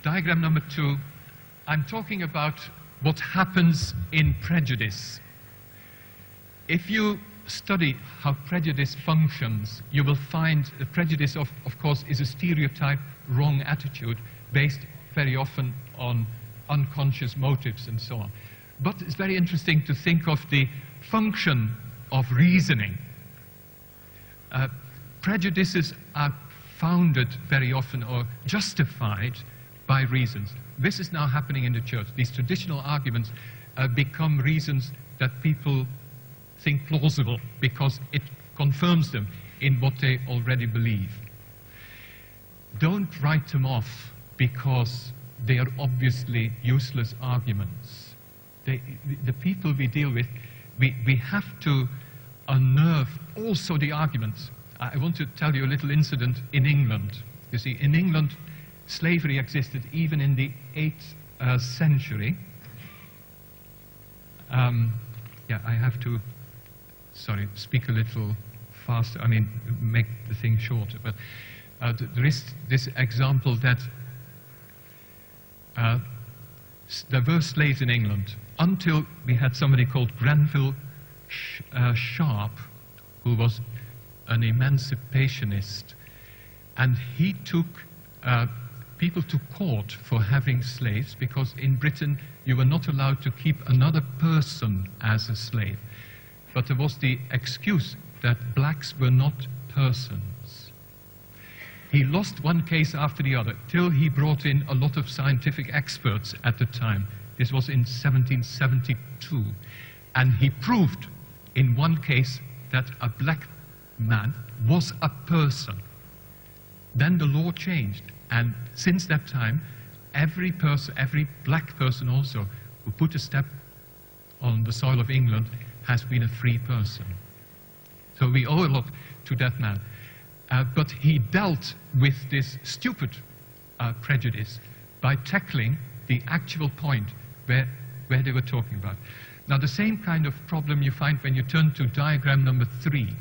diagram number 2, I'm talking about what happens in prejudice. If you study how prejudice functions, you will find that prejudice, of course, is a stereotype, wrong attitude based very often on unconscious motives and so on. But it's very interesting to think of the function of reasoning. Prejudices are founded very often or justified by reasons. This is now happening in the church. These traditional arguments become reasons that people think plausible because it confirms them in what they already believe. Don't write them off because they are obviously useless arguments. The people we deal with, we have to unnerve also the arguments. I want to tell you a little incident in England. You see, in England, slavery existed even in the 8th century. Yeah, I have to, sorry, speak a little faster. I mean, make the thing shorter. But there is this example that there were slaves in England until we had somebody called Granville Sharp, who was an emancipationist, and he took people to court for having slaves because in Britain you were not allowed to keep another person as a slave. But there was the excuse that blacks were not persons. He lost one case after the other till he brought in a lot of scientific experts at the time. This was in 1772. And he proved in one case that a black man was a person. Then the law changed. And since that time, every person, every black person also, who put a step on the soil of England has been a free person. So we owe a lot to that man. But he dealt with this stupid prejudice by tackling the actual point where they were talking about. Now, the same kind of problem you find when you turn to diagram number 3,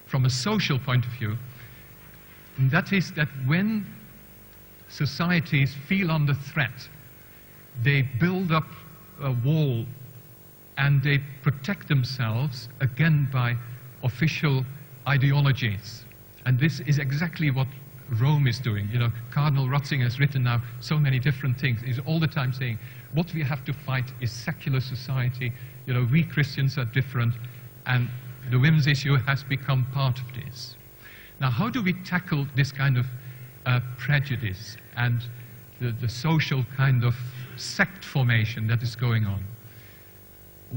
from a social point of view, and that is that when societies feel under threat, they build up a wall and they protect themselves, again, by official ideologies. And this is exactly what Rome is doing. You know, Cardinal Ratzinger has written now so many different things. He's all the time saying, what we have to fight is secular society. You know, we Christians are different, and the women's issue has become part of this. Now, how do we tackle this kind of prejudice and the social kind of sect formation that is going on?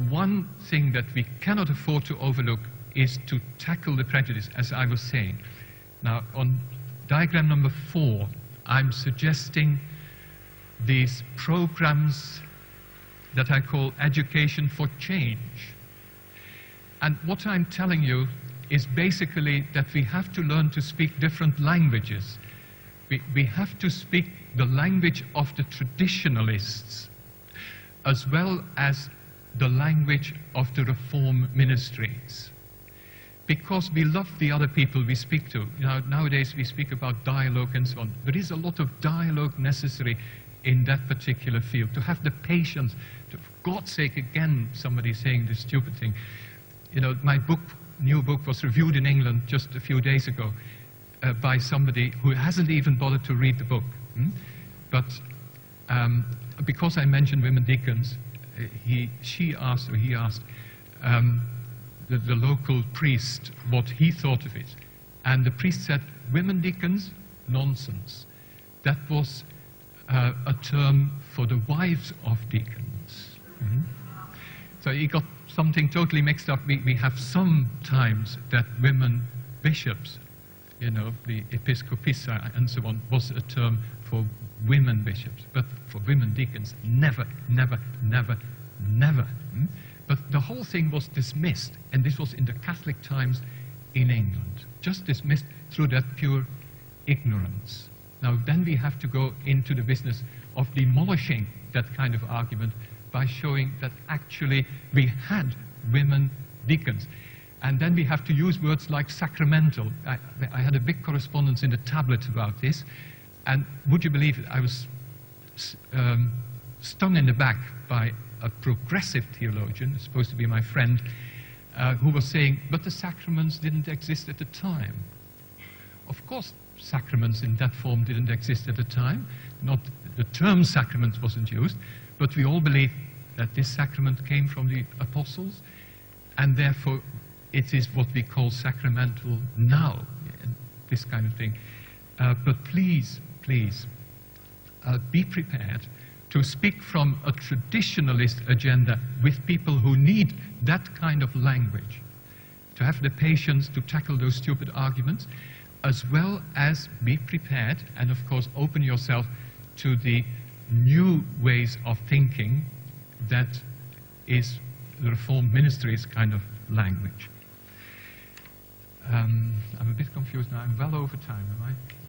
One thing that we cannot afford to overlook is to tackle the prejudice, as I was saying. Now, on diagram number 4, I'm suggesting these programs that I call education for change. And what I'm telling you is basically that we have to learn to speak different languages. We have to speak the language of the traditionalists, as well as the language of the reform ministries. Because we love the other people we speak to. You know, nowadays we speak about dialogue and so on. There is a lot of dialogue necessary in that particular field. To have the patience, for God's sake, again, somebody saying this stupid thing. You know, my book, new book, was reviewed in England just a few days ago by somebody who hasn't even bothered to read the book. But because I mentioned women deacons, he asked the local priest what he thought of it. And the priest said, women deacons? Nonsense. That was a term for the wives of deacons. So he got something totally mixed up. We have sometimes that women bishops, you know, the episcopissa and so on, was a term for women bishops. But for women deacons, never, never, never, never. But the whole thing was dismissed, and this was in the Catholic times in England, just dismissed through that pure ignorance. Now, then we have to go into the business of demolishing that kind of argument by showing that actually we had women deacons. And then we have to use words like sacramental. I had a big correspondence in the tablet about this, and would you believe it, I was stung in the back by a progressive theologian, supposed to be my friend, who was saying, but the sacraments didn't exist at the time. Of course, sacraments in that form didn't exist at the time. Not the term sacrament wasn't used, but we all believe that this sacrament came from the apostles, and therefore it is what we call sacramental now, this kind of thing. But please, please, be prepared to speak from a traditionalist agenda with people who need that kind of language, to have the patience to tackle those stupid arguments, as well as be prepared and, of course, open yourself to the new ways of thinking that is the Reformed Ministry's kind of language. I'm a bit confused now. I'm well over time, am I?